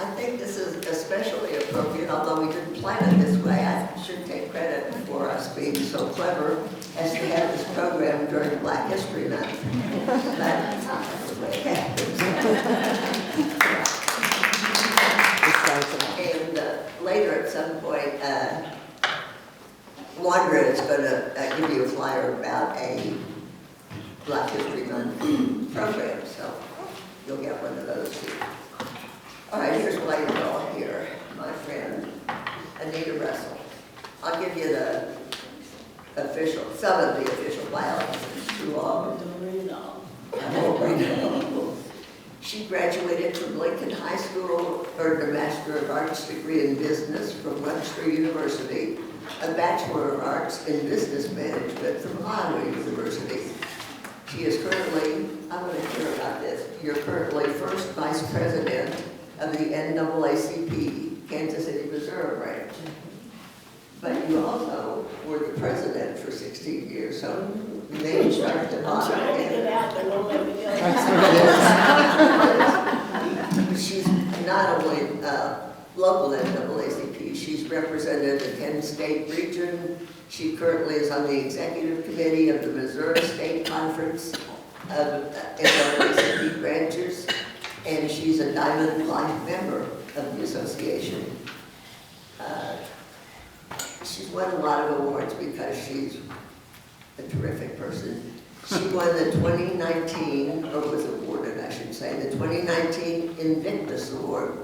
I think this is especially appropriate, although we didn't plan it this way. I should take credit for us being so clever as to have this program during Black History Month. That's not the way it happens. And later at some point, Wanda is going to give you a flyer about a Black History Month program, so you'll get one of those too. All right, here's what I call here, my friend, Anita Russell. I'll give you the official, some of the official biography. It's too long. Don't read it all. I won't read it all. She graduated from Lincoln High School, earned a Master of Arts degree in business from Webster University, a Bachelor of Arts in Business Management from Iowa University. She is currently, I want to hear about this, you're currently first Vice President of the NAACP, Kansas City, Missouri branch. But you also were the president for 16 years, so maybe start at the I'm bottom. trying to get out, they won't let me go. She's not only local NAACP, she's represented the 10-state region. She currently is on the executive committee of the Missouri State Conference of NAACP branches, and she's a Diamond Life member of the association. She's won a lot of awards because she's a terrific person. She won the 2019, or was awarded, I should say, the 2019 Invictus Award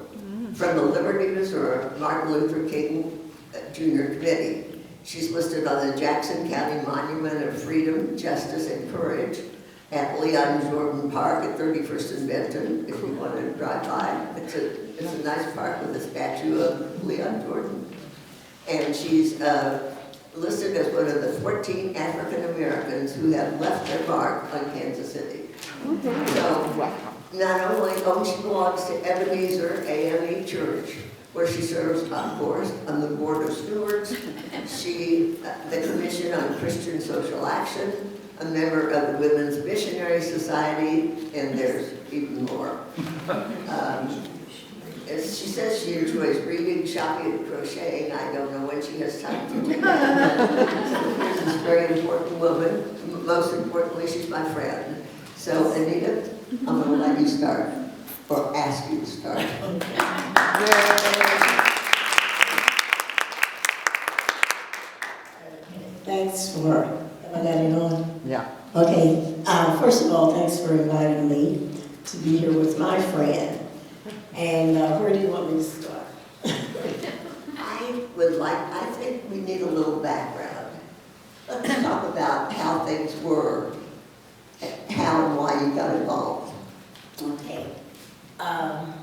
from the Liberty, Missouri Martin Luther King Jr. Committee. She's listed on the Jackson County Monument of Freedom, Justice, and Courage at Leon Jordan Park at 31st and Benton, if you want to drive by. It's a nice park with a statue of Leon Jordan. And she's listed as one of the 14 African Americans who have left their mark on Kansas City. So, not only, she belongs to Ebenezer AME Church, where she serves, of course, on the Board of Stewards. She, the Commission on Christian Social Action, a member of the Women's Missionary Society, and there's even more. As she says she enjoys reading, shopping, and crocheting. I don't know when she has time to do that. So here's this very important woman. Most importantly, she's my friend. So, Anita, I'm going to let you start, or ask you to start. Thanks for, have I got it on? Yeah. Okay, first of all, thanks for inviting me to be here with my friend. And where do you want me to start? I think we need a little background. Let's talk about how things were, how and why you got involved. Okay. I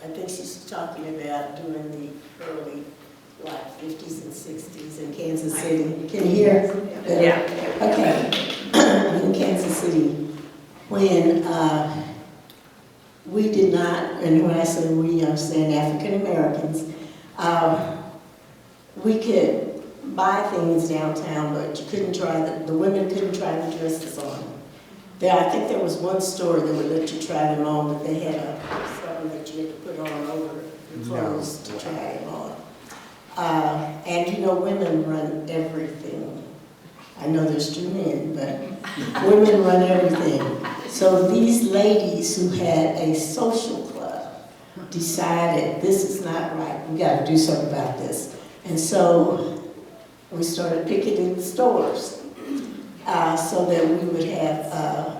think she's talking about during the early, 50s and 60s in Kansas City. Can you hear? Yeah. Okay. In Kansas City, when we did not, and when I say we, I'm saying African Americans, we could buy things downtown, but you couldn't try the women couldn't try the dresses on. I think there was one store that would let you try them on, but they had something that you had to put on over your clothes to try them on. And you know, women run everything. I know there's two men, but women run everything. So these ladies who had a social club decided this is not right. We got to do something about this. And so we started picketing the stores so that we would have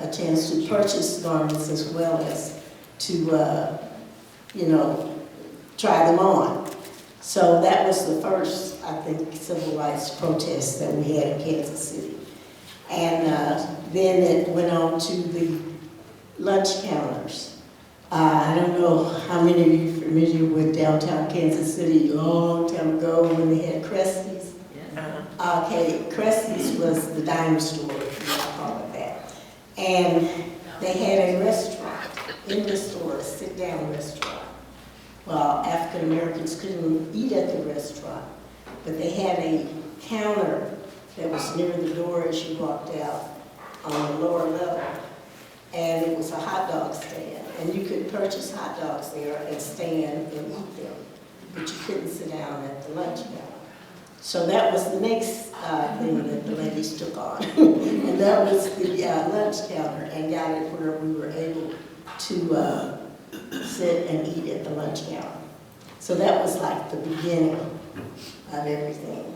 a chance to purchase garments as well as to, try them on. So that was the first, I think, civil rights protest that we had in Kansas City. And then it went on to the lunch counters. I don't know how many of you are familiar with downtown Kansas City a long time ago when they had Kresge's. Yeah. Okay, Kresge's was the dime store, if you want to call it that. And they had a restaurant in the store, a sit-down restaurant. Well, African Americans couldn't eat at the restaurant, but they had a counter that was near the door as you walked out on the lower level, and it was a hot dog stand. And you could purchase hot dogs there and stand and eat them, but you couldn't sit down at the lunch counter. So that was the next thing that the ladies took on. And that was the lunch counter, and got it where we were able to sit and eat at the lunch counter. So that was like the beginning of everything.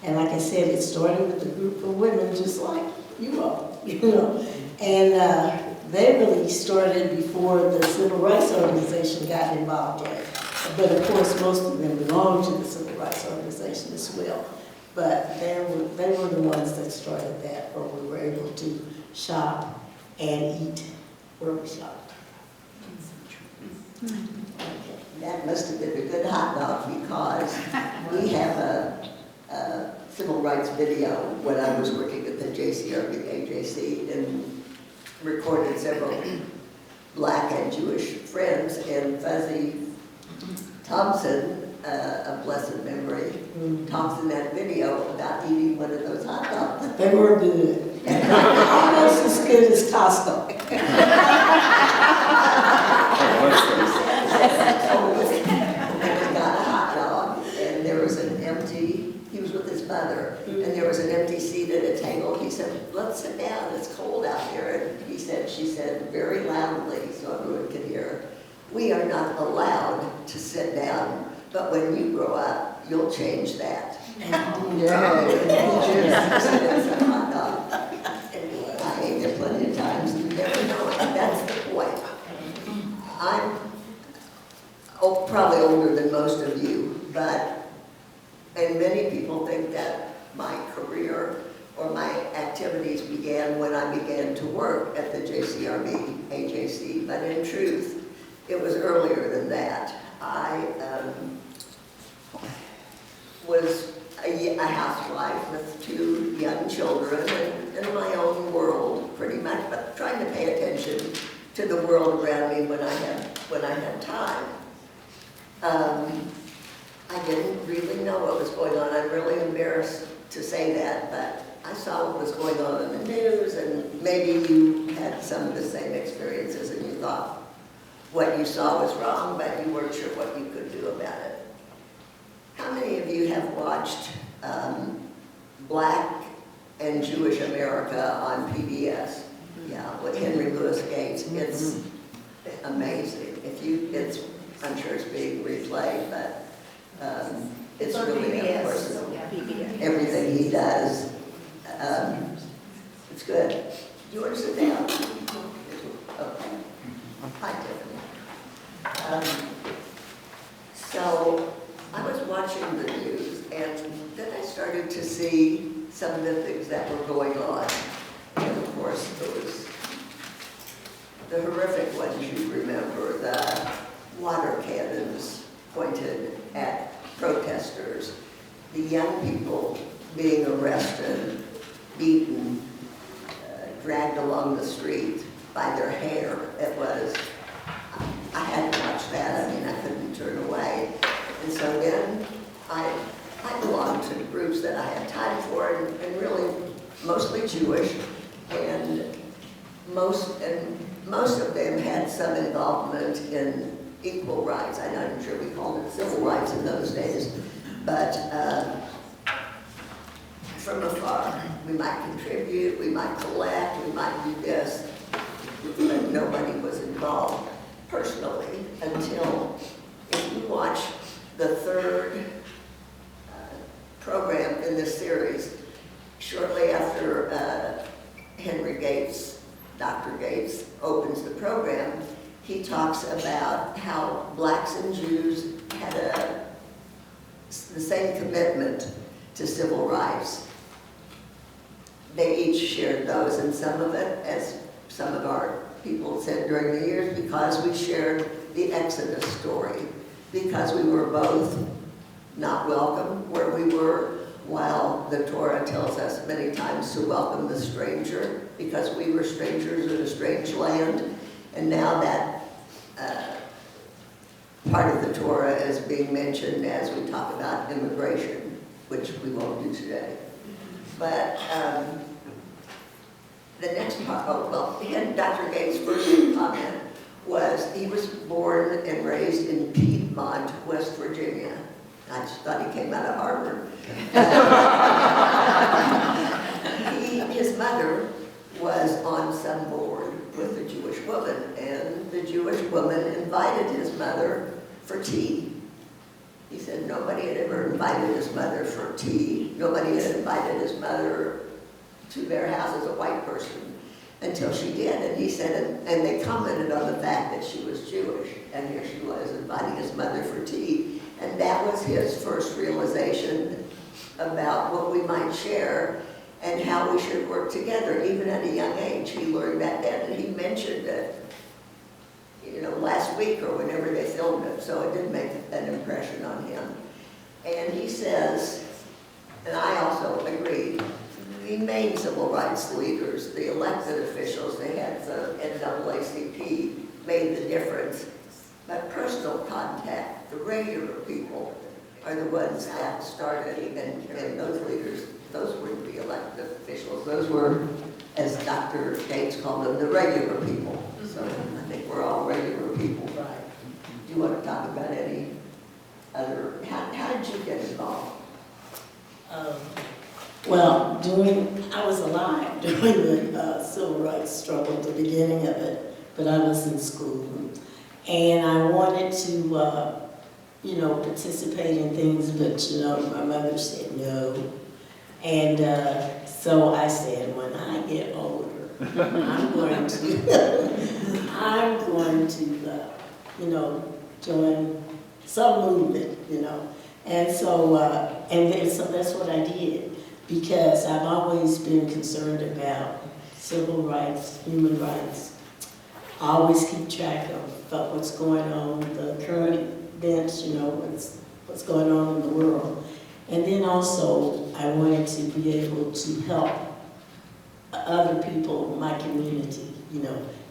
And like I said, it started with a group of women just like you all, you know. And they really started before the Civil Rights Organization got involved in it. But of course, most of them belonged to the Civil Rights Organization as well. But they were the ones that started that, where we were able to shop and eat where we shopped. That must have been a good hot dog, because we have a civil rights video when I was working at the JCRB, AJC, and recorded several Black and Jewish friends, and Fuzzy Thompson, of blessed memory, talks in that video about eating one of those hot dogs. They were good. Almost as good as Costco. We got a hot dog, and there was an empty, he was with his mother, and there was an empty seat at a table. He said, let's sit down, it's cold out here. And she said very loudly, so everyone could hear, we are not allowed to sit down, but when you grow up, you'll change that. Hot dog. I ate it plenty of times, and you never know, and that's the point. I'm probably older than most of you, and many people think that my career or my activities began when I began to work at the JCRB, AJC, but in truth, it was earlier than that. I was a housewife with 2 young children and in my own world, pretty much, but trying to pay attention to the world around me when I had time. I didn't really know what was going on. I'm really embarrassed to say that, but I saw what was going on in the news, and maybe you had some of the same experiences and you thought what you saw was wrong, but you weren't sure what you could do about it. How many of you have watched Black and Jewish America on PBS? Yeah, with Henry Louis Gates. It's amazing. I'm sure it's being replayed, but it's really personal. Everything he does, it's good. Do you want to sit down? Okay. Hi, Tiffany. So I was watching the news, and then I started to see some of the things that were going on. And of course, there was the horrific ones you remember, the water cannons pointed at protesters, the young people being arrested, beaten, dragged along the street by their hair. It was, I had to watch that. I mean, I couldn't turn away. And so then I belonged to groups that I had time for, and really mostly Jewish, and most of them had some involvement in equal rights. I'm not even sure we called it civil rights in those days, but from afar, we might contribute, we might collect, we might do this, but nobody was involved personally until, if you watch the third program in this series, shortly after Henry Gates, Dr. Gates, opens the program, he talks about how Blacks and Jews had the same commitment to civil rights. They each shared those, and some of it, as some of our people said during the years, because we shared the Exodus story, because we were both not welcome where we were, while the Torah tells us many times to welcome the stranger, because we were strangers in a strange land. And now that part of the Torah is being mentioned as we talk about immigration, which we won't do today. But the next part, Dr. Gates' first comment he was born and raised in Piedmont, West Virginia. I just thought he came out of Harvard. His mother was on some board with a Jewish woman, and the Jewish woman invited his mother for tea. He said nobody had ever invited his mother for tea. Nobody had invited his mother to their house as a white person until she did. And he said, and they commented on the fact that she was Jewish, and here she was inviting his mother for tea. And that was his first realization about what we might share and how we should work together. Even at a young age, he learned that then, and he mentioned it, last week or whenever they filmed it, so it did make an impression on him. And he says, and I also agree, the main civil rights leaders, the elected officials, they had the NAACP, made the difference. But personal contact, the regular people, are the ones that started, and those leaders, those weren't the elected officials, those were, as Dr. Gates called them, the regular people. So I think we're all regular people. Right. Do you want to talk about any other, how did you get involved? Well, I was alive during the civil rights struggle, the beginning of it, but I was in school. And I wanted to, participate in things, but, my mother said no. And so I said, when I get older, I'm going to, join some movement, And so, so that's what I did, because I've always been concerned about civil rights, human rights. I always keep track of what's going on, the current events, what's going on in the world. And then also, I wanted to be able to help other people, my community,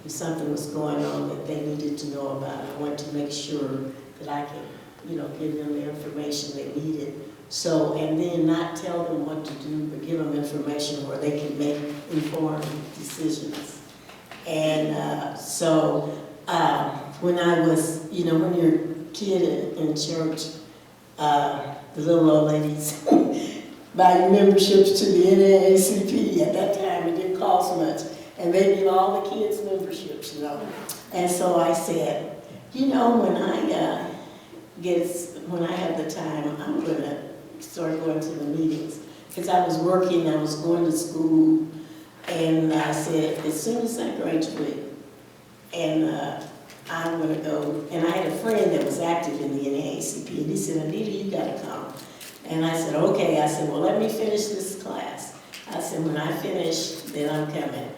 if something was going on that they needed to know about. I wanted to make sure that I could, give them the information they needed. So, and then not tell them what to do, but give them information where they can make informed decisions. And so, when I was, when you're a kid in church, the little old ladies buy your memberships to the NAACP. At that time, it didn't cost much. And they give all the kids memberships, And so I said, when I have the time, I'm going to start going to the meetings. Because I was working, I was going to school, and I said, as soon as I graduate, and I'm going to go. And I had a friend that was active in the NAACP, and he said, Anita, you got to come. And I said, okay. I said, well, let me finish this class. I said, when I finish, then I'm coming.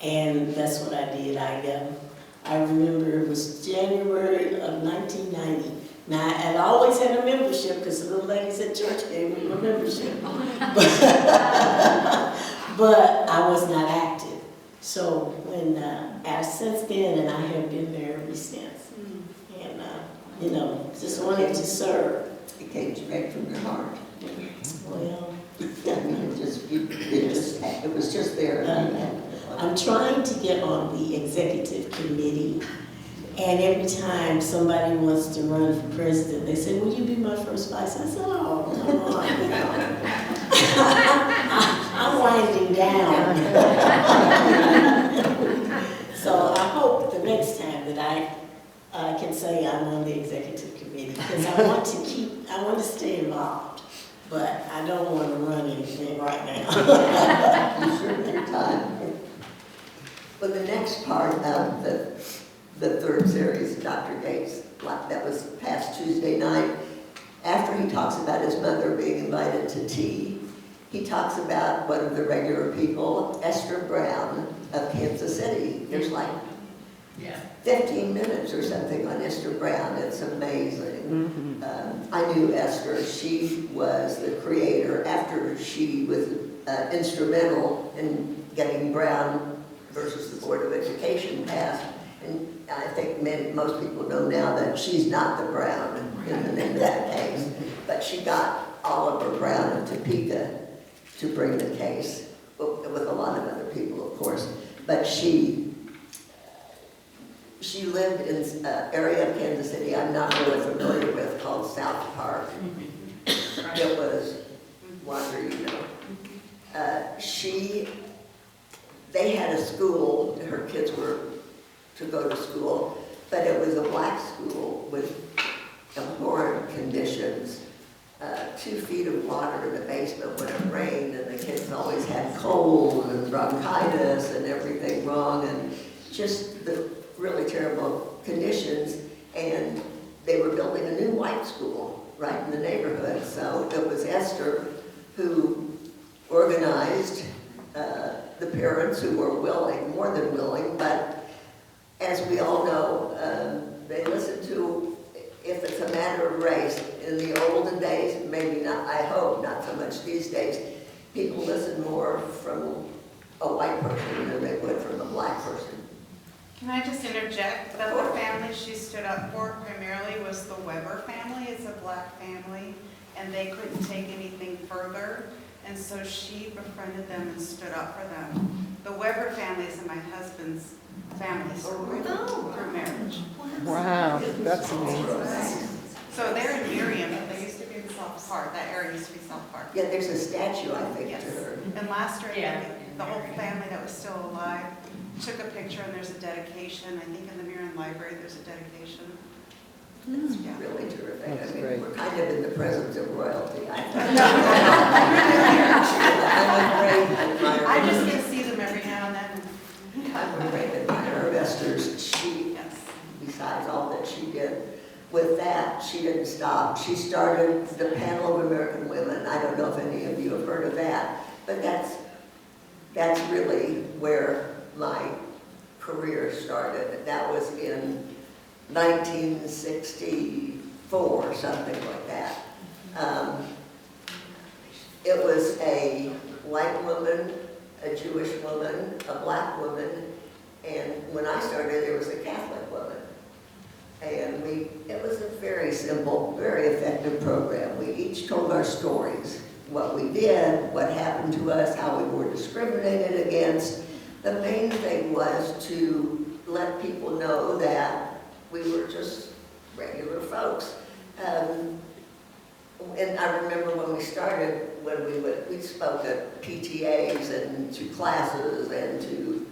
And that's what I did. I remember it was January of 1990. Now, I always had a membership because the little ladies at church gave me my membership. But I was not active. So when, since then, and I have been there ever since. And, just wanted to serve. It came straight from your heart. Well, it was just there. I'm trying to get on the executive committee, and every time somebody wants to run for president, they say, will you be my first vice? I said, oh, come on, I'm winding down. So I hope the next time that I can say I'm on the executive committee, because I want to stay involved, but I don't want to run anything right now. You served your time. Well, the next part of the third series, Dr. Gates, that was past Tuesday night, after he talks about his mother being invited to tea, he talks about one of the regular people, Esther Brown of Kansas City. There's like 15 minutes or something on Esther Brown. It's amazing. I knew Esther. She was the creator, after she was instrumental in getting Brown versus the Board of Education passed. And I think most people know now that she's not the Brown in that case. But she got Oliver Brown of Topeka to bring the case, with a lot of other people, of course. But she she lived in an area of Kansas City I'm not really familiar with called South Park. It was, Wander, you know. They had a school, her kids were to go to school, but it was a black school with abhorrent conditions. 2 feet of water in the basement when it rained, and the kids always had cold and bronchitis and everything wrong, and just the really terrible conditions. And they were building a new white school right in the neighborhood. So it was Esther who organized the parents who were willing, more than willing, but as we all know, they listen to, if it's a matter of race, in the olden days, maybe not, I hope not so much these days, people listen more from a white person than they would from a black person. Can I just interject? The other family she stood up for primarily was the Weber family. It's a black family, and they couldn't take anything further, and so she befriended them and stood up for them. The Weber family is my husband's family, so through marriage. Wow, that's amazing. So they're in Miriam, but they used to be in South Park. That area used to be South Park. Yeah, there's a statue, I think, Yes. to her. And last year, the whole family that was still alive took a picture, and there's a dedication. I think in the Miriam Library, there's a dedication. It's Yeah. really terrific. That's I mean, great. we're kind of in the presence of royalty. I'm a great admirer. I just get to see them every now and then. I'm a great admirer of Esther's. She, Yes. besides all that she did, with that, she didn't stop. She started the Panel of American Women. I don't know if any of you have heard of that, but that's really where my career started. That was in 1964, something like that. It was a white woman, a Jewish woman, a black woman, and when I started, there was a Catholic woman. And it was a very simple, very effective program. We each told our stories, what we did, what happened to us, how we were discriminated against. The main thing was to let people know that we were just regular folks. And I remember when we started, we spoke at PTAs and to classes and to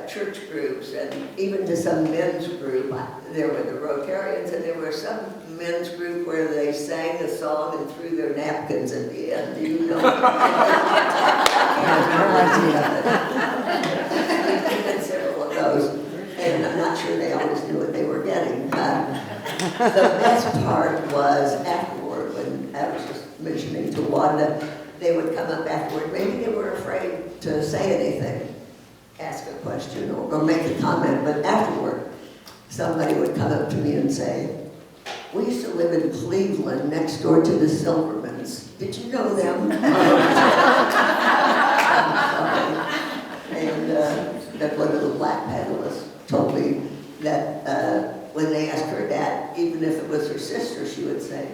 church groups and even to some men's group. There were the Rotarians, and there were some men's group where they sang a song and threw their napkins at the end. Do you know? We did several of those, and I'm not sure they always knew what they were getting. The best part was afterward, when I was just mentioning to Wanda, they would come up afterward. Maybe they were afraid to say anything, ask a question or make a comment, but afterward, somebody would come up to me and say, "We used to live in Cleveland next door to the Silvermans. Did you know them?" And that one of the black panelists told me that when they asked her that, even if it was her sister, she would say,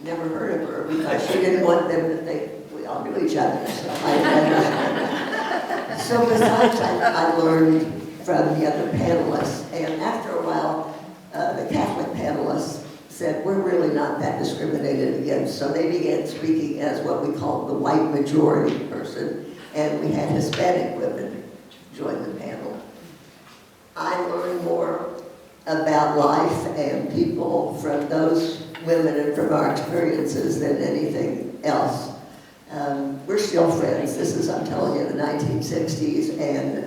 "Never heard of her," because she didn't want them to think we all knew each other. So I understand that. So besides, I learned from the other panelists, and after a while, the Catholic panelists said, "We're really not that discriminated against," so they began speaking as what we called the white majority person, and we had Hispanic women join the panel. I learned more about life and people from those women and from our experiences than anything else. We're still friends. This is, I'm telling you, the 1960s, and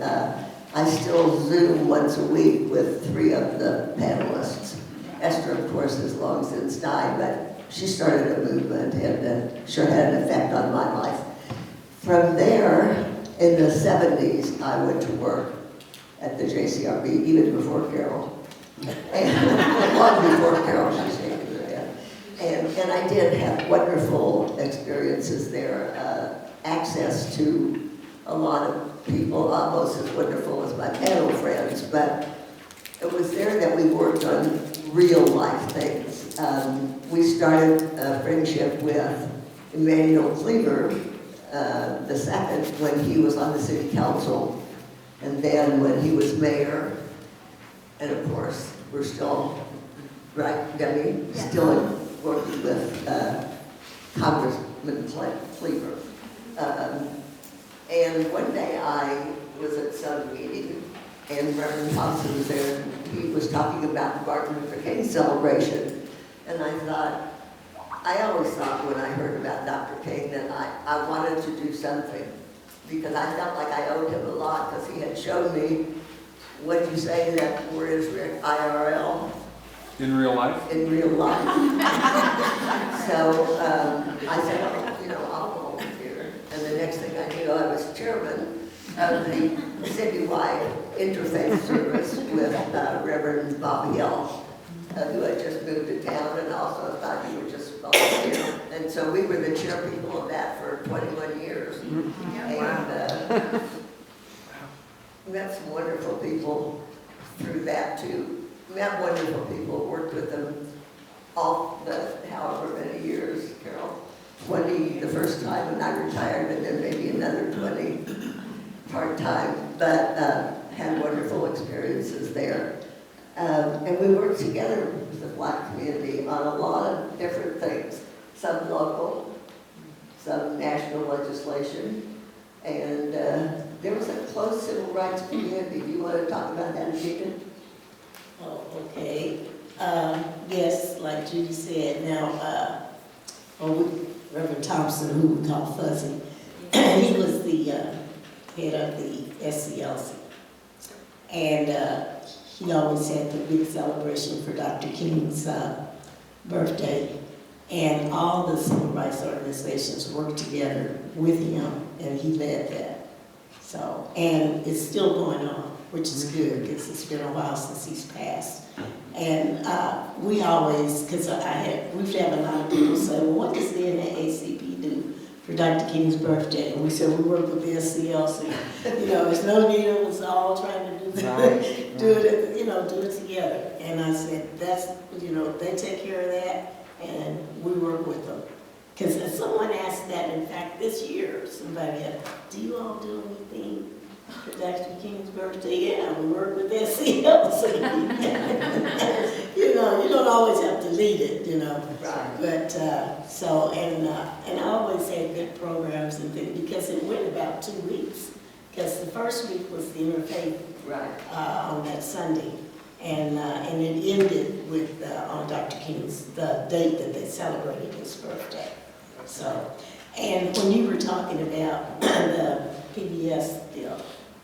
I still Zoom once a week with 3 of the panelists. Esther, of course, has long since died, but she started a movement and sure had an effect on my life. From there, in the 70s, I went to work at the JCRB, even before Carol. And long before Carol, she's taken her death. And I did have wonderful experiences there, access to a lot of people, almost as wonderful as my panel friends, but it was there that we worked on real life things. We started a friendship with Emmanuel Cleaver II when he was on the city council, and then when he was mayor. And of course, we're still, right, Debbie, still working with Congressman Cleaver. And one day I was at some meeting and Reverend Thompson was there and he was talking about the Martin Luther King celebration. And I thought, I always thought when I heard about Dr. King that I wanted to do something because I felt like I owed him a lot because he had shown me what you say that word is IRL. In real life? In real life. So I said, oh, you know, I'll volunteer. And the next thing I knew, I was chairman of the citywide interfaith service with Reverend Bobby Hill, who had just moved to town and also thought he would just volunteer. And so we were the chair people of that for 21 years. And met some wonderful people through that too. Met wonderful people, worked with them all the however many years, Carol. 20 the first time when I retired and then maybe another 20 part-time, but had wonderful experiences there. And we worked together with the Black community on a lot of different things, some local, some national legislation, and there was a close civil rights community. Do you want to talk about that, Anita? Oh, okay. Yes, like Judy said, now, Reverend Thompson, who we call Fuzzy, he was the head of the SCLC. And he always had the big celebration for Dr. King's birthday. And all the civil rights organizations worked together with him, and he led that. So, and it's still going on, which is good, because it's been a while since he's passed. And we always, because we've had a lot of people say, well, what does the NAACP do for Dr. King's birthday? And we said, we work with the SCLC. You know, there's no need of us all trying to do that, do it together. And I said, that's, they take care of that, and we work with them. Because someone asked that, in fact, this year, somebody asked, do you all do anything for Dr. King's birthday? Yeah, we work with SCLC. You don't always have to lead it, Right. But, and I always had good programs and things, because it went about 2 weeks. Because the first week was the interfaith on that Sunday. And it ended with, on Dr. King's, the date that they celebrated his birthday. So, and when you were talking about the PBS deal,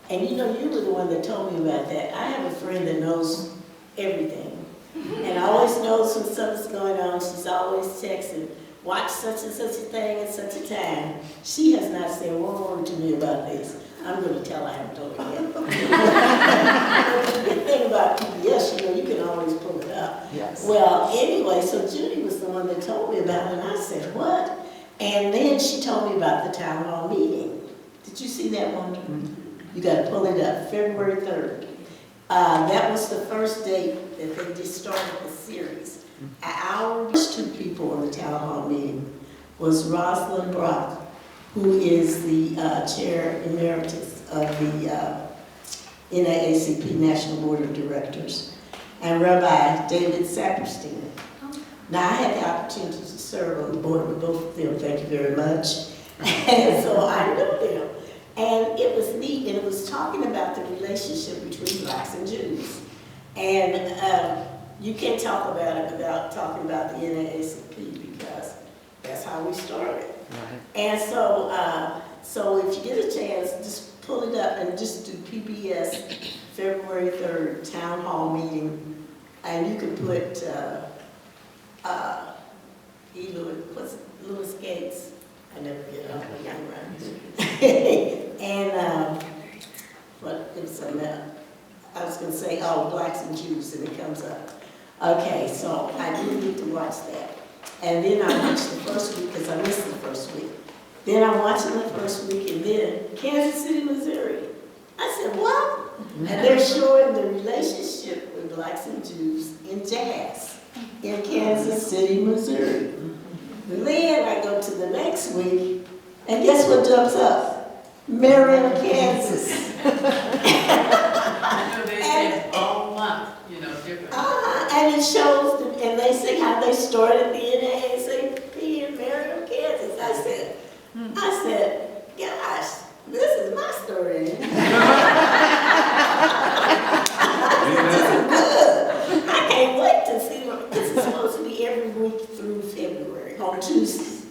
and you were the one that told me about that. I have a friend that knows everything. And always knows when something's going on. She's always texting, watch such and such a thing at such a time. She has not said one word to me about this. I'm going to tell her I haven't told her yet. The good thing about PBS, you can always pull it up. Yes. Well, anyway, so Judy was the one that told me about it, and I said, what? And then she told me about the town hall meeting. Did you see that one? Mm-hmm. You got to pull it up, February 3rd. That was the first date that they just started the series. Our first 2 people on the town hall meeting was Rosalind Brock, who is the chair emeritus of the NAACP National Board of Directors, and Rabbi David Saperstein. Now, I had the opportunity to serve on the board with both of them, thank you very much. And so I know them. And it was neat, and it was talking about the relationship between blacks and Jews. And you can't talk about it without talking about the NAACP, because that's how we started. Right. And so if you get a chance, just pull it up and just do PBS February 3rd town hall meeting, and you can put Louis Gates. I never get off the young right. And what is something I was going to say, blacks and Jews, and it comes up. Okay, so I do need to watch that. And then I watched the first week, because I missed the first week. Then I'm watching the first week, and then Kansas City, Missouri. I said, what? And they're showing the relationship with blacks and Jews in jazz in Kansas City, Missouri. Then I go to the next week, and guess what jumps up? Marion, Kansas. I know they say all month, And it shows, and they say how they started the NAACP in Marion, Kansas. I said, gosh, this is my story. This is good. I can't wait to see what, this is supposed to be every week through February, on Tuesdays.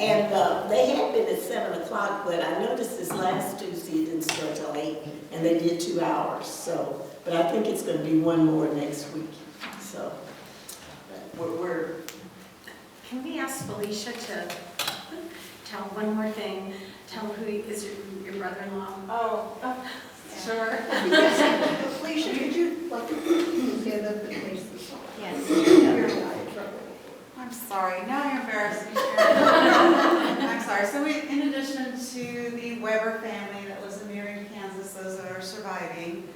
And they had been at 7 o'clock, but I noticed this last Tuesday it didn't start till 8, and they did 2 hours. So, but I think it's going to be one more next week. So, we're Can we ask Felicia to tell one more thing? Tell who is your brother-in-law? Oh, Sure. Felicia, could you like say the place? Yes. I'm sorry, now you're embarrassing me. I'm sorry, so in addition to the Weber family that lives in Marion, Kansas, those that are surviving,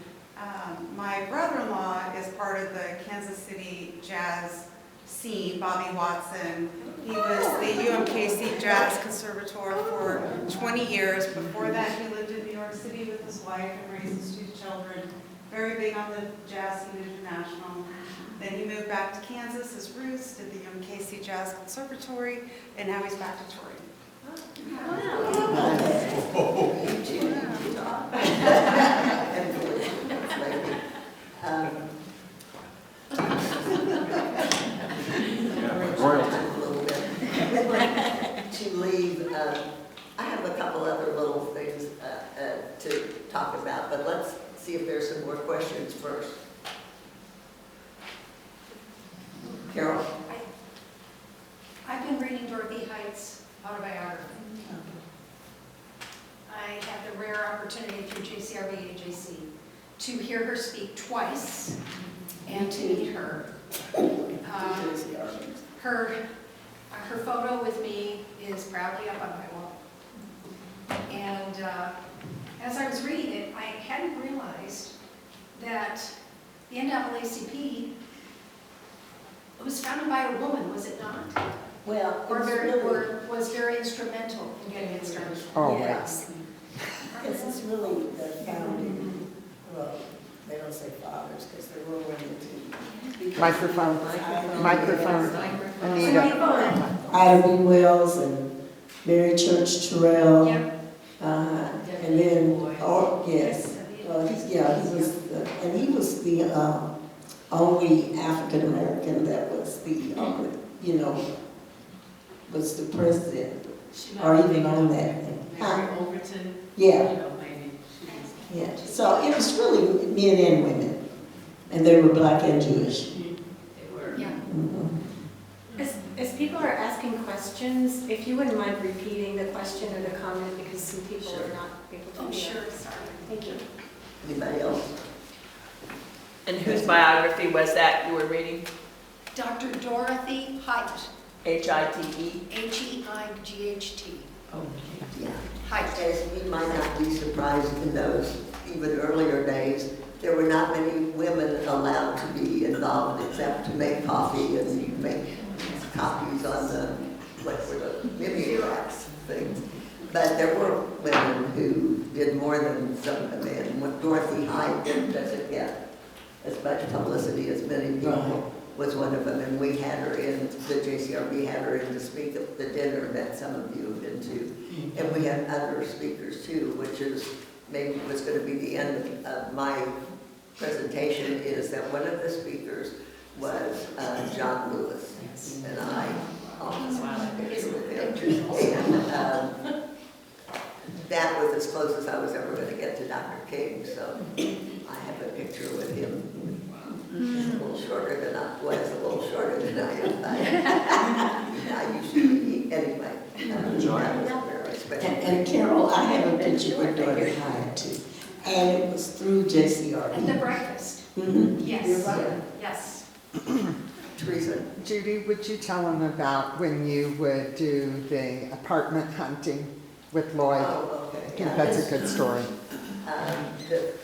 my brother-in-law is part of the Kansas City jazz scene, Bobby Watson. He was the UMKC Jazz Conservator for 20 years. Before that, he lived in New York City with his wife and raised his 2 children. Very big on the jazz scene international. Then he moved back to Kansas, his roots, did the UMKC Jazz Conservatory, and now he's back to touring. To leave, I have a couple other little things to talk about, but let's see if there's some more questions first. Carol? I've been reading Dorothy Heights' autobiography. I had the rare opportunity through JCRB AJC to hear her speak twice and to meet her. Her photo with me is proudly up on my wall. And as I was reading it, I hadn't realized that the NAACP was founded by a woman, was it not? well, Or it's was very instrumental in getting it started. Always. yes, because it's really the founding. Well, they don't say fathers because they're ruling it too. Microphone. Anita. Ida B. Wells and Mary Church Terrell. Yep. And then, oh, yes, he was the only African American that was was the president, or even on that. Mary Overton. Yeah, You know, maybe she was. yeah. So it was really men and women, and they were black and Jewish. They were. Yeah. Mhm. As people are asking questions, if you wouldn't mind repeating the question or the comment, because some people are not able to Oh, hear. sure, sorry. Thank you. Anybody else? And whose biography was that you were reading? Dr. Dorothy Height, H-I-T-E? Height. Oh. Yeah. Height. As we might not be surprised in those even earlier days, there were not many women allowed to be involved except to make coffee and make copies on the, what were the mimeographs things. But there were women who did more than some of the men. What Dorothy Hyde doesn't get as much publicity as many people, was one of them. And we had her in, the JCRB had her in to speak at the dinner that some of you have been to. And we had other speakers too, which is maybe was going to be the end of my presentation, is that one of the speakers was John Lewis. And I almost had a picture with him. And that was as close as I was ever going to get to Dr. King. So I have a picture with him. He's a little shorter than I was, a little shorter than I am. I used to be, anyway. That was very special. And Carol, I have a picture with Dorothy Hyde too, and it was through JCRB. At the breakfast. Mhm. Yes. You're right. Yes. Teresa. Judy, would you tell them about when you would do the apartment hunting with Lloyd? Oh, okay. I think that's a good story.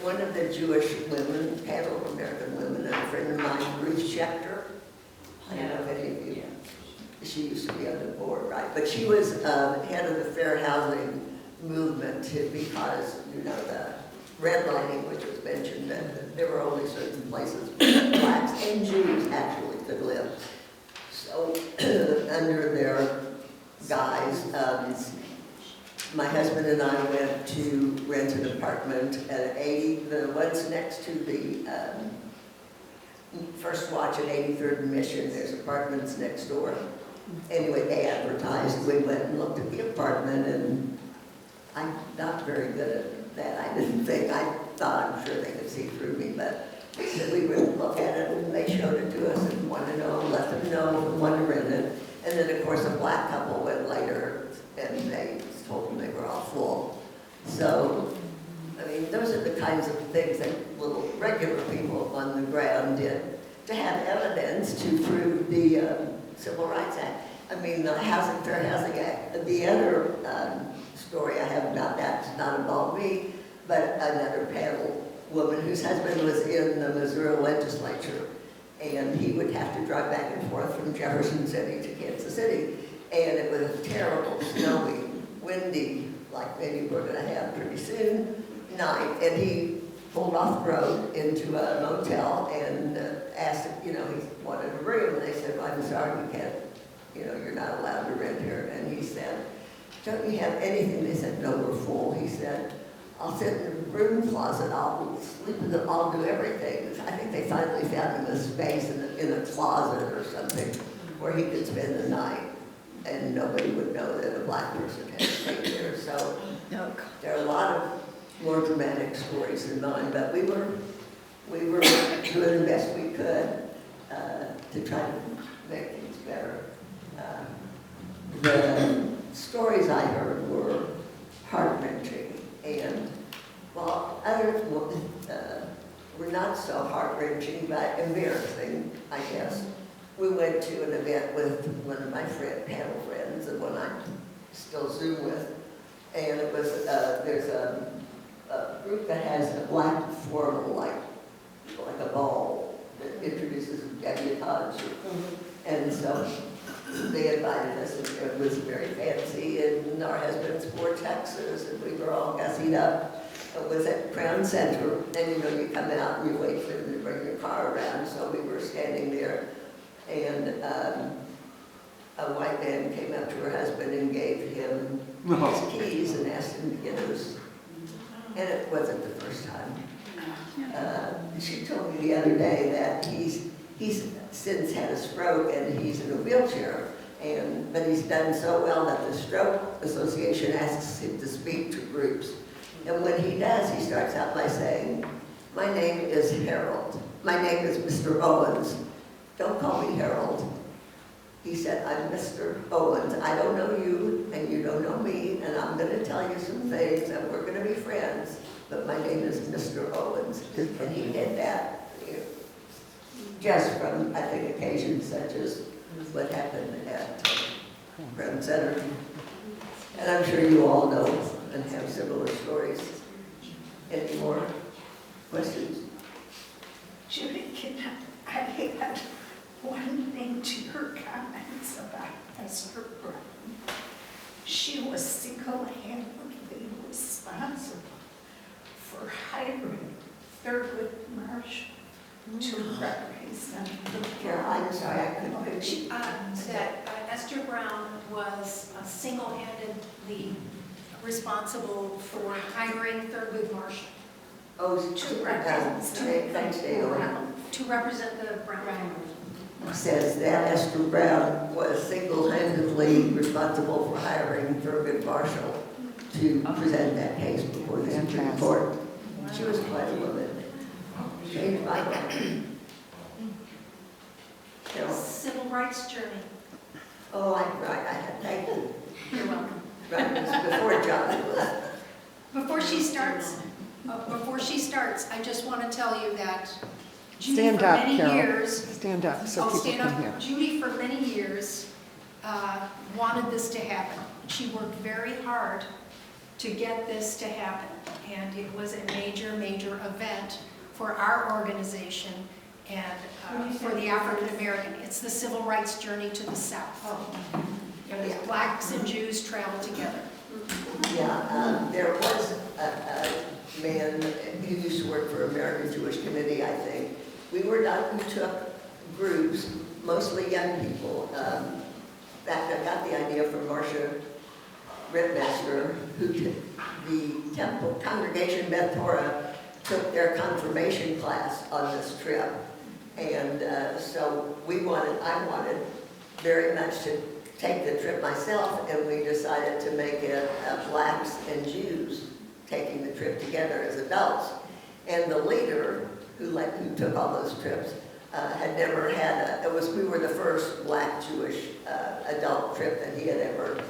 One of the Jewish women, panel of American women, a friend of mine, Ruth Schechter. I don't know if any of you, she used to be on the board, right? But she was head of the fair housing movement because, you know, redlining, which was mentioned, that there were only certain places blacks and Jews actually could live. So under their guise, my husband and I went to rent an apartment at the ones next to the First Watch at 83rd and Mission. There's apartments next door. Anyway, they advertised. We went and looked at the apartment, and I'm not very good at that. I didn't think. I thought I'm sure they could see through me, but they said we would look at it, and they showed it to us and wanted to know, let them know if we wanted to rent it. And then, of course, a black couple went later, and they told them they were all full. So, I mean, those are the kinds of things that little regular people on the ground did to have evidence to prove the Civil Rights Act. I mean, the Fair Housing Act. The other story I have about that does not involve me, but another panel woman whose husband was in the Missouri legislature, and he would have to drive back and forth from Jefferson City to Kansas City, and it was a terrible, snowy, windy, like maybe we're going to have pretty soon, night, and he pulled off the road into a motel and asked if, he wanted a room, and they said, well, I'm sorry, you can't, you're not allowed to rent here. And he said, don't you have anything? They said, no, we're full. He said, I'll sit in the room closet, I'll sleep in I'll do everything. I think they finally found him a space in a closet or something where he could spend the night, and nobody would know that a black person had stayed there. So there are a lot of more dramatic stories than mine, but we were doing the best we could to try to make things better. The stories I heard were heart-wrenching, and while others were not so heart-wrenching, but embarrassing, I guess. We went to an event with one of my panel friends, and one I still Zoom with, and it was, there's a group that has a black formal, like a ball that introduces debutantes. And so they invited us, and it was very fancy, and our husbands wore tuxes, and we were all gussied up. It was at Crown Center, and you come out and you wait for them to bring your car around, so we were standing there, and a white man came up to her husband and gave him his keys and asked him to get his. And it wasn't the first time. She told me the other day that he's since had a stroke and he's in a wheelchair, but he's done so well that the Stroke Association asks him to speak to groups. And when he does, he starts out by saying, my name is Harold. My name is Mr. Owens. Don't call me Harold. He said, I'm Mr. Owens. I don't know you, and you don't know me, and I'm going to tell you some things, and we're going to be friends, but my name is Mr. Owens. And he did that, just from, I think, occasions such as what happened at Crown Center. And I'm sure you all know and have similar stories. Any more questions? Judy, I had one thing to her comments about Esther Brown. She was single-handedly responsible for hiring Thurgood Marshall to represent the Carol, I'm sorry, I couldn't. That Esther Brown was single-handedly responsible for hiring Thurgood Marshall Oh, thanks, Dale. to represent the Brown. Says that Esther Brown was single-handedly responsible for hiring Thurgood Marshall to present that case before the Supreme Court. She was quite a woman. Changed my life. Carol? Civil rights journey. Oh, I'm right, I had, thank you. You're welcome. Right, it was before John was. Before she starts, I just want to tell you that Judy Stand for up, many Carol. years. Stand up so people stand can up. hear. Judy for many years wanted this to happen. She worked very hard to get this to happen, and it was a major, major event for our organization and for the African American. It's the civil rights journey to the South. Blacks and Jews travel together. Yeah, there was man who used to work for American Jewish Committee, I think. We took groups, mostly young people. That got the idea from Marcia Rittmaster, who the Temple Congregation Beth Torah took their confirmation class on this trip. And so I wanted very much to take the trip myself, and we decided to make it blacks and Jews taking the trip together as adults. And the leader who took all those trips had never had we were the first black Jewish adult trip that he had ever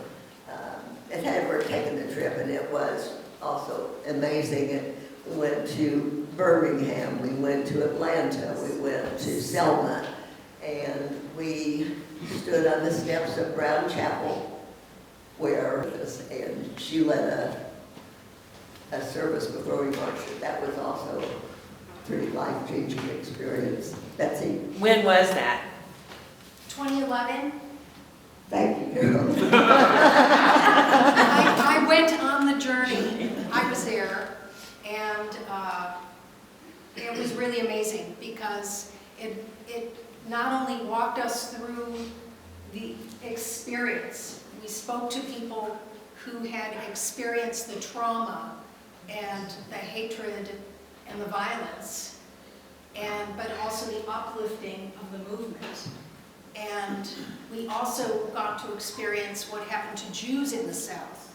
taken the trip, and it was also amazing. We went to Birmingham, we went to Atlanta, we went to Selma, and we stood on the steps of Brown Chapel, and she led a service before we marched. That was also a pretty life-changing experience. Betsy? When was that? 2011, Thank you, Carol. I went on the journey. I was there, and it was really amazing because it not only walked us through the experience, we spoke to people who had experienced the trauma and the hatred and the violence, but also the uplifting of the movement. And we also got to experience what happened to Jews in the South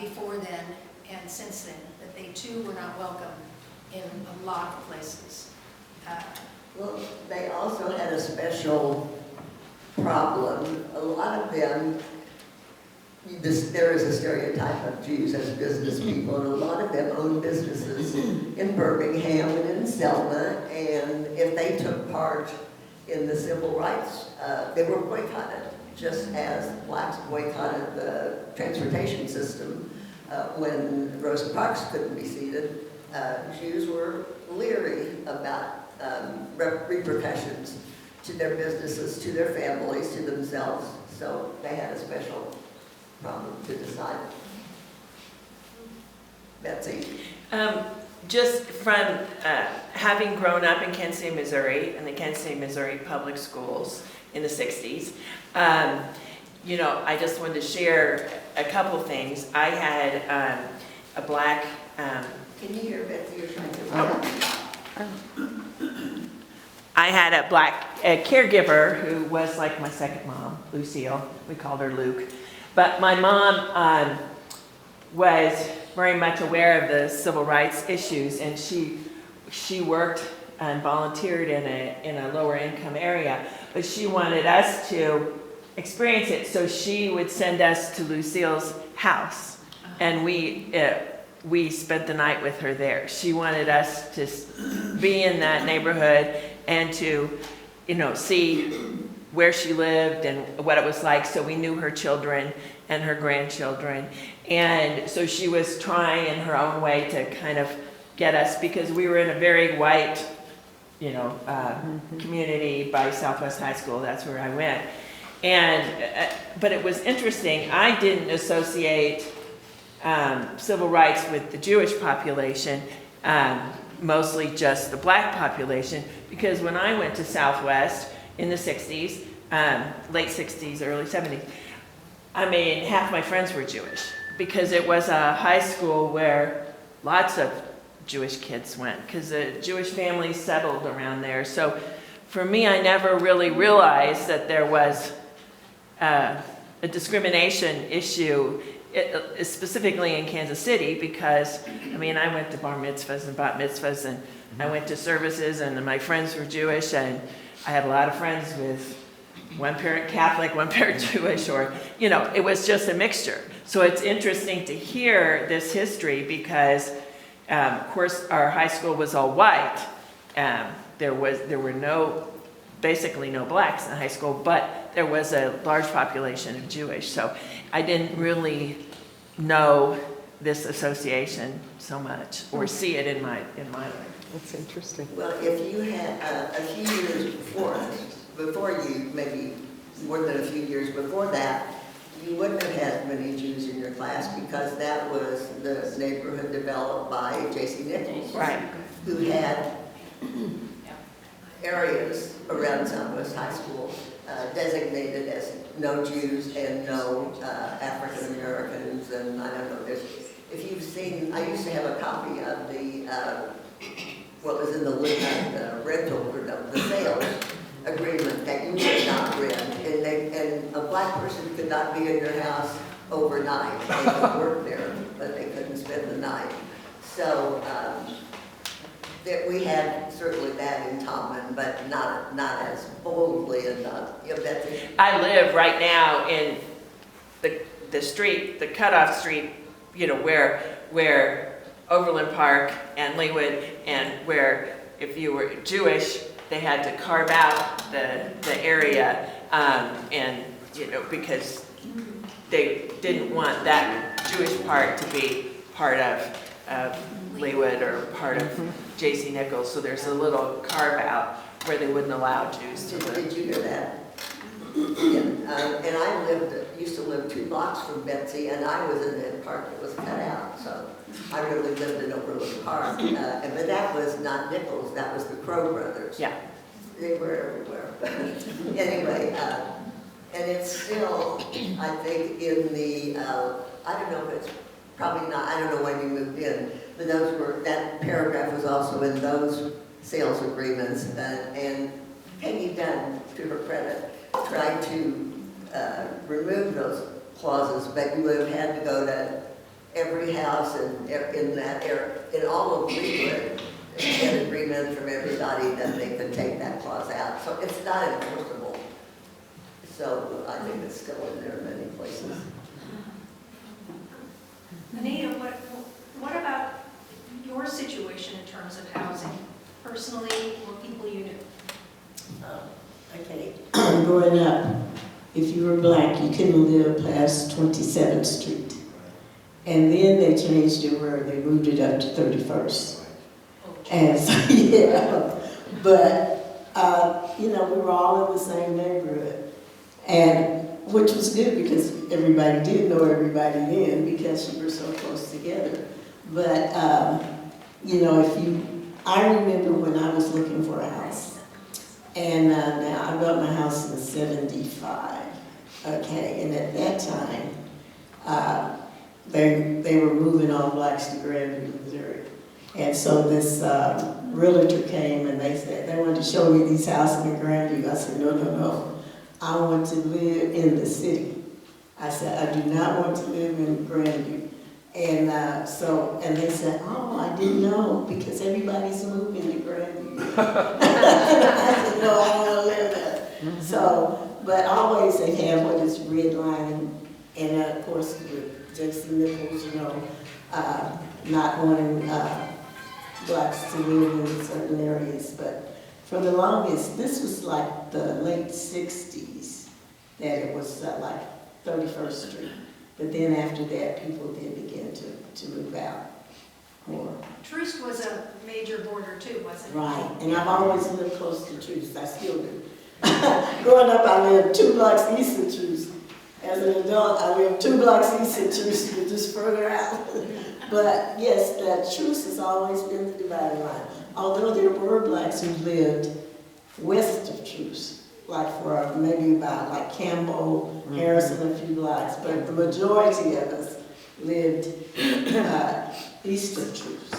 before then and since then, that they too were not welcome in a lot of places. Well, they also had a special problem. A lot of them, there is a stereotype of Jews as business people, and a lot of them owned businesses in Birmingham and in Selma, and if they took part in the civil rights, they were boycotted, just as blacks boycotted the transportation system when Rosa Parks couldn't be seated. Jews were leery about repercussions to their businesses, to their families, to themselves, so they had a special problem to decide. Betsy? Just from having grown up in Kansas City, Missouri, in the Kansas City, Missouri public schools in the 60s, you know, I just wanted to share a couple things. I had a black... Can you hear Betsy? You're trying to... I had a black caregiver who was like my second mom, Lucille. We called her Luke. But my mom was very much aware of the civil rights issues, and she worked and volunteered in a lower income area, but she wanted us to experience it, so she would send us to Lucille's house, and we spent the night with her there. She wanted us to be in that neighborhood and to, you know, see where she lived and what it was like, so we knew her children and her grandchildren. And so she was trying in her own way to kind of get us, because we were in a very white, you know, community by Southwest High School. That's where I went. And, but it was interesting. I didn't associate civil rights with the Jewish population, mostly just the black population, because when I went to Southwest in the 60s, late 60s, early 70s, I mean, half my friends were Jewish, because it was a high school where lots of Jewish kids went, because the Jewish families settled around there. So for me, I never really realized that there was a discrimination issue, specifically in Kansas City, because, I mean, I went to bar mitzvahs and bat mitzvahs, and I went to services, and my friends were Jewish, and I had a lot of friends with one parent Catholic, one parent Jewish, or, you know, it was just a mixture. So it's interesting to hear this history because, of course, our high school was all white. There were basically no blacks in the high school, but there was a large population of Jewish. So I didn't really know this association so much, or see it in my life. That's interesting. Well, if you had a few years before you, maybe more than a few years before that, you wouldn't have had many Jews in your class because that was the neighborhood developed by J.C. Nichols. Right. Who had areas around Southwest High School designated as no Jews and no African Americans, and I don't know, if you've seen, I used to have a copy of the, what was in the rental, the sales agreement that you could not rent, and a black person could not be in your house overnight. They could work there, but they couldn't spend the night. So that we had certainly that in common, but not as boldly and not, you know, Betsy. I live right now in the street, the cutoff street, you know, where Overland Park and Leawood, and where if you were Jewish, they had to carve out the area, and, you know, because they didn't want that Jewish part to be part of Leawood or part of J.C. Nichols, so there's a little carve out where they wouldn't allow Jews to live. Did you hear that? Yeah, and I used to live 2 blocks from Betsy, and I was in the park that was cut out, so I really lived in Overlook Park. But that was not Nichols, that was the Crow brothers. Yeah. They were everywhere. Anyway, and it's still, I think, in the, I don't know if it's probably not, I don't know when you moved in, but that paragraph was also in those sales agreements, and Peggy Dunn, to her credit, tried to remove those clauses, but you would have had to go to every house in that area, in all of Leawood, and get agreement from everybody that they could take that clause out. So it's not enforceable. So I think it's still in there in many places. Anita, what about your situation in terms of housing, personally, or people you knew? Okay, growing up, if you were black, you couldn't live past 27th Street. And then they changed it where they moved it up to 31st. And so, yeah, but, you know, we were all in the same neighborhood. And which was good because everybody did know everybody then because you were so close together. But, you know, I remember when I was looking for a house, and now I built my house in '75, okay, and at that time, they were moving all blacks to Grandview, Missouri. And so this realtor came and they said, they wanted to show me these houses in Grandview. I said, no. I want to live in the city. I said, I do not want to live in Grandview. And and they said, oh, I didn't know because everybody's moving to Grandview. I said, no, I don't want to live there. So, but always they have what is redlining, and of course with J.C. Nichols, you know, not wanting blacks to live in certain areas, but for the longest, this was like the late 60s, that it was like 31st Street. But then after that, people did begin to move out more. Troost was a major border too, wasn't it? Right, and I've always lived close to Troost, I still do. Growing up, I lived 2 blocks east of Troost. As an adult, I lived 2 blocks east of Troost, just further out. But yes, that Troost has always been the dividing line. Although there were blacks who lived west of Troost, like for maybe about like Campbell, Harrison, a few blocks, but the majority of us lived east of Troost.